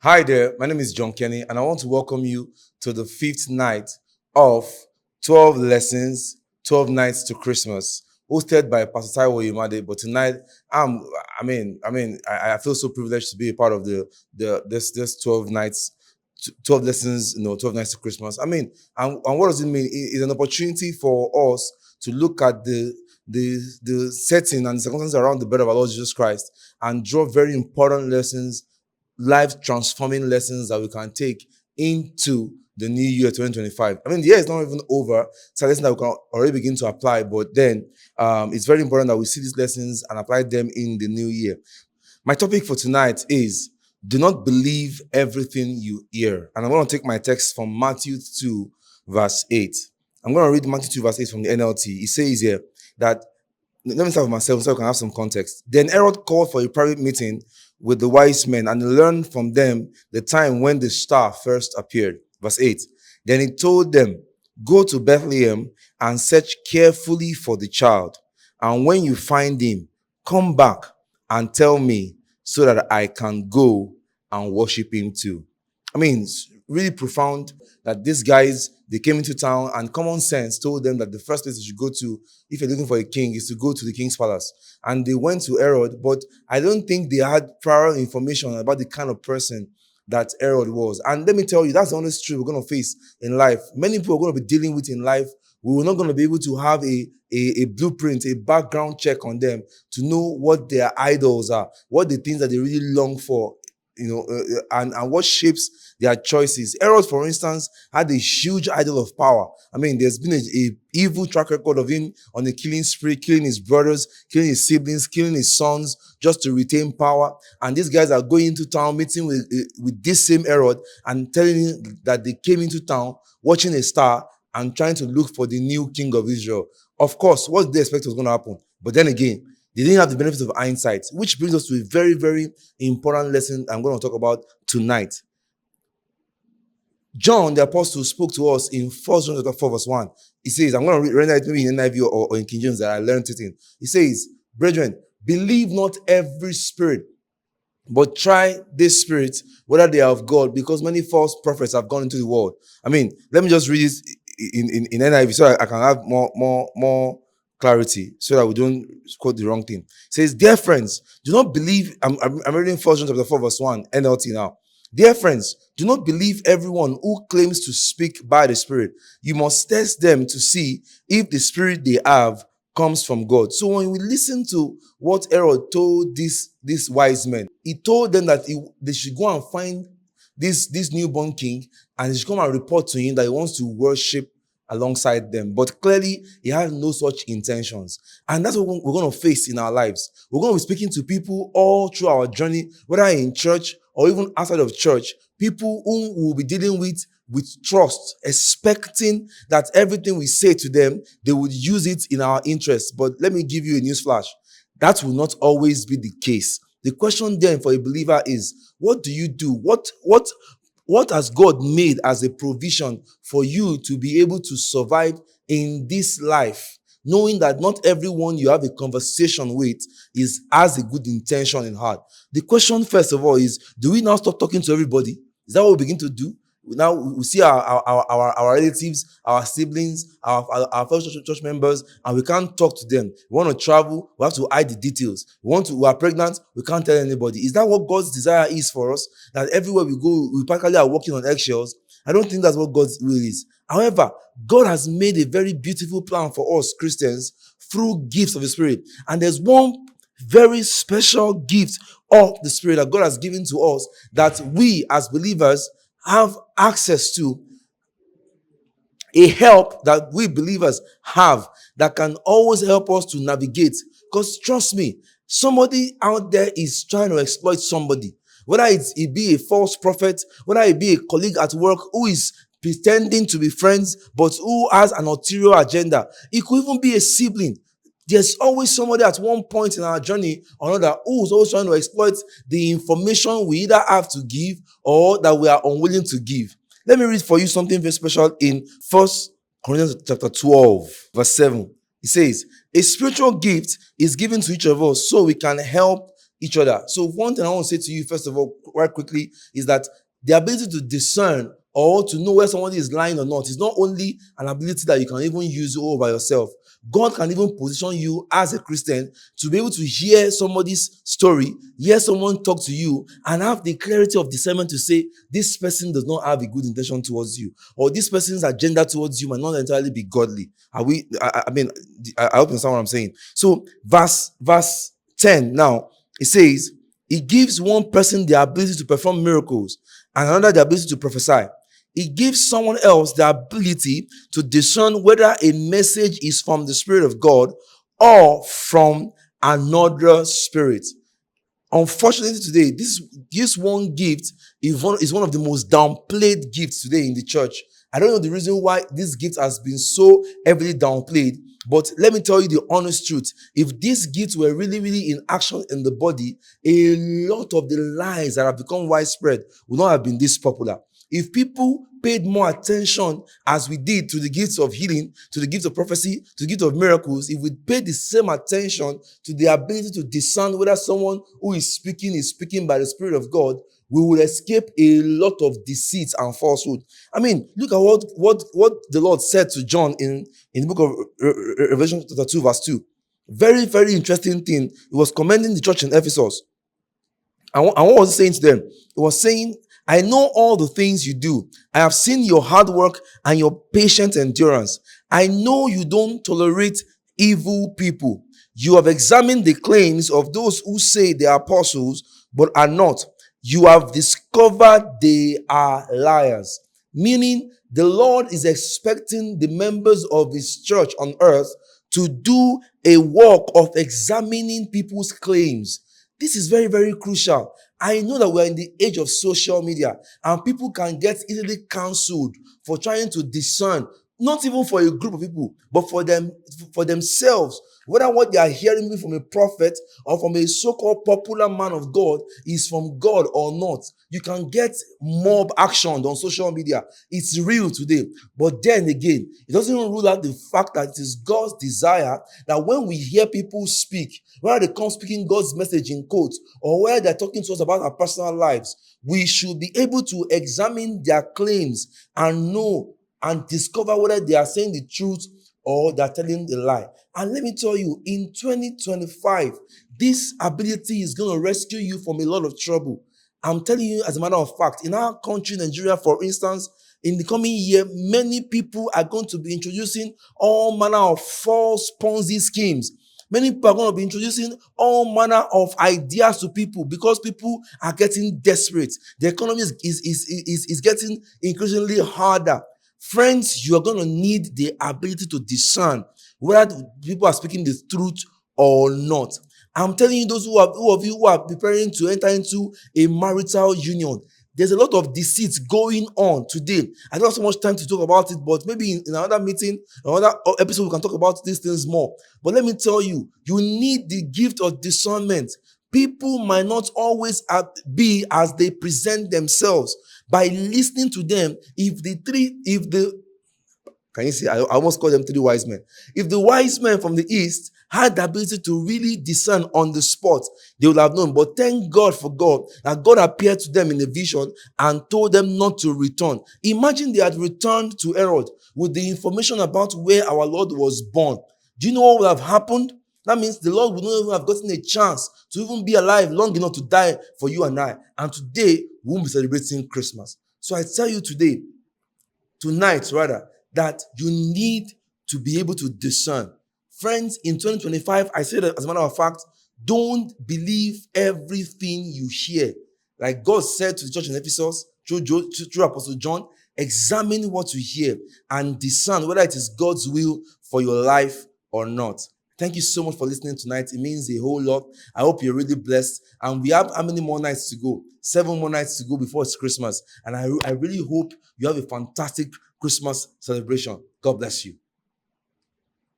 Hi there, my name is John Kenny, and I want to welcome you to the fifth night of 12 Lessons, 12 Nights to Christmas, hosted by Pastor Taiwo Yumade. But tonight, I feel so privileged to be a part of this 12 nights, 12 lessons, 12 nights to Christmas. And what does it mean? It's an opportunity for us to look at the setting and circumstances around the birth of our Lord Jesus Christ and draw very important lessons, life transforming lessons that we can take into the new year 2025. The year is not even over. It's a lesson that we can already begin to apply, but then it's very important that we see these lessons and apply them in the new year. My topic for tonight is do not believe everything you hear. And I'm going to take my text from Matthew 2, verse 8. I'm going to read Matthew 2, verse 8 from the NLT. It says here that, let me start with myself so I can have some context. Then Herod called for a private meeting with the wise men and learned from them the time when the star first appeared. Verse 8. Then he told them, go to Bethlehem and search carefully for the child. And when you find him, come back and tell me so that I can go and worship him too. It's really profound that these guys, they came into town and common sense told them that the first place you should go to if you're looking for a king is to go to the king's palace. And they went to Herod, but I don't think they had prior information about the kind of person that Herod was. And let me tell you, that's the honest truth we're going to face in life. Many people are going to be dealing with in life. We're not going to be able to have a blueprint, a background check on them to know what their idols are, what the things that they really long for, and what shapes their choices. Herod, for instance, had a huge idol of power. There's been a evil track record of him on a killing spree, killing his brothers, killing his siblings, killing his sons, just to retain power. And these guys are going into town, meeting with this same Herod, and telling him that they came into town, watching a star, and trying to look for the new king of Israel. Of course, what did they expect was going to happen? But then again, they didn't have the benefit of hindsight, which brings us to a very, very important lesson I'm going to talk about tonight. John, the apostle, spoke to us in 1 John chapter 4, verse 1. He says, I'm going to render it maybe in NIV or in King James that I learned it in. He says, brethren, believe not every spirit, but try this spirit, whether they are of God, because many false prophets have gone into the world. Let me just read this in NIV so I can have more clarity, so that we don't quote the wrong thing. It says, dear friends, do not believe. I'm reading 1 John chapter 4, verse 1, NLT now. Dear friends, do not believe everyone who claims to speak by the Spirit. You must test them to see if the Spirit they have comes from God. So when we listen to what Herod told these wise men, he told them that they should go and find this newborn king, and he should come and report to him that he wants to worship alongside them. But clearly, he had no such intentions. And that's what we're going to face in our lives. We're going to be speaking to people all through our journey, whether in church or even outside of church, people whom we'll be dealing with trust, expecting that everything we say to them, they would use it in our interest. But let me give you a newsflash. That will not always be the case. The question then for a believer is, what do you do? What has God made as a provision for you to be able to survive in this life? Knowing that not everyone you have a conversation with has a good intention in heart. The question, first of all, is, do we now stop talking to everybody? Is that what we begin to do? Now we see our relatives, our siblings, our fellow church members, and we can't talk to them. We want to travel, we have to hide the details. We are pregnant, we can't tell anybody. Is that what God's desire is for us? That everywhere we go, we practically are walking on eggshells? I don't think that's what God's will is. However, God has made a very beautiful plan for us Christians through gifts of the Spirit. And there's one very special gift of the Spirit that God has given to us that we as believers have access to, a help that we believers have that can always help us to navigate. Because trust me, somebody out there is trying to exploit somebody. Whether it be a false prophet, whether it be a colleague at work who is pretending to be friends, but who has an ulterior agenda. It could even be a sibling. There's always somebody at one point in our journey or another who's always trying to exploit the information we either have to give or that we are unwilling to give. Let me read for you something very special in 1 Corinthians chapter 12, verse 7. It says, a spiritual gift is given to each of us so we can help each other. So one thing I want to say to you, first of all, quite quickly, is that the ability to discern or to know where somebody is lying or not is not only an ability that you can even use all by yourself. God can even position you as a Christian to be able to hear somebody's story, hear someone talk to you, and have the clarity of discernment to say, this person does not have a good intention towards you, or this person's agenda towards you might not entirely be godly. Are we? I mean, I hope you understand what I'm saying. So, verse 10 now, it says, it gives one person the ability to perform miracles and another the ability to prophesy. It gives someone else the ability to discern whether a message is from the Spirit of God or from another spirit. Unfortunately, today, this one gift is one of the most downplayed gifts today in the church. I don't know the reason why this gift has been so heavily downplayed, but let me tell you the honest truth. If this gift were really, really in action in the body, a lot of the lies that have become widespread would not have been this popular. If people paid more attention as we did to the gifts of healing, to the gift of prophecy, to the gift of miracles, if we paid the same attention to the ability to discern whether someone who is speaking by the Spirit of God, we will escape a lot of deceit and falsehood. I mean, look at what the Lord said to John in the book of Revelation chapter 2, verse 2. Very, very interesting thing. He was commending the church in Ephesus. And what was he saying to them? He was saying, I know all the things you do. I have seen your hard work and your patient endurance. I know you don't tolerate evil people. You have examined the claims of those who say they are apostles, but are not. You have discovered they are liars. Meaning, the Lord is expecting the members of his church on earth to do a work of examining people's claims. This is very, very crucial. I know that we're in the age of social media and people can get easily cancelled for trying to discern, not even for a group of people, but for themselves, whether what they are hearing from a prophet or from a so-called popular man of God is from God or not. You can get mob action on social media. It's real today. But then again, it doesn't rule out the fact that it is God's desire that when we hear people speak, whether they come speaking God's message in quotes or whether they're talking to us about our personal lives, we should be able to examine their claims and know and discover whether they are saying the truth or they're telling the lie. And let me tell you, in 2025, this ability is going to rescue you from a lot of trouble. I'm telling you, as a matter of fact, in our country, Nigeria, for instance, in the coming year, many people are going to be introducing all manner of false Ponzi schemes. Many people are going to be introducing all manner of ideas to people because people are getting desperate. The economy is getting increasingly harder. Friends, you are going to need the ability to discern whether people are speaking the truth or not. I'm telling you, those who of you who are preparing to enter into a marital union, there's a lot of deceit going on today. I don't have so much time to talk about it, but maybe in another meeting, another episode, we can talk about these things more. But let me tell you, you need the gift of discernment. People might not always be as they present themselves. By listening to them, can you see? I almost call them three wise men. If the wise men from the east had the ability to really discern on the spot, they would have known. But thank God for God that God appeared to them in a vision and told them not to return. Imagine they had returned to Herod with the information about where our Lord was born. Do you know what would have happened? That means the Lord would not even have gotten a chance to even be alive long enough to die for you and I. And today, we won't be celebrating Christmas. So I tell you tonight rather, that you need to be able to discern. Friends, in 2025, I say that as a matter of fact, don't believe everything you hear. Like God said to the church in Ephesus, through Apostle John, examine what you hear and discern whether it is God's will for your life or not. Thank you so much for listening tonight. It means a whole lot. I hope you're really blessed. And we have how many more nights to go? 7 more nights to go before it's Christmas. And I really hope you have a fantastic Christmas celebration. God bless you.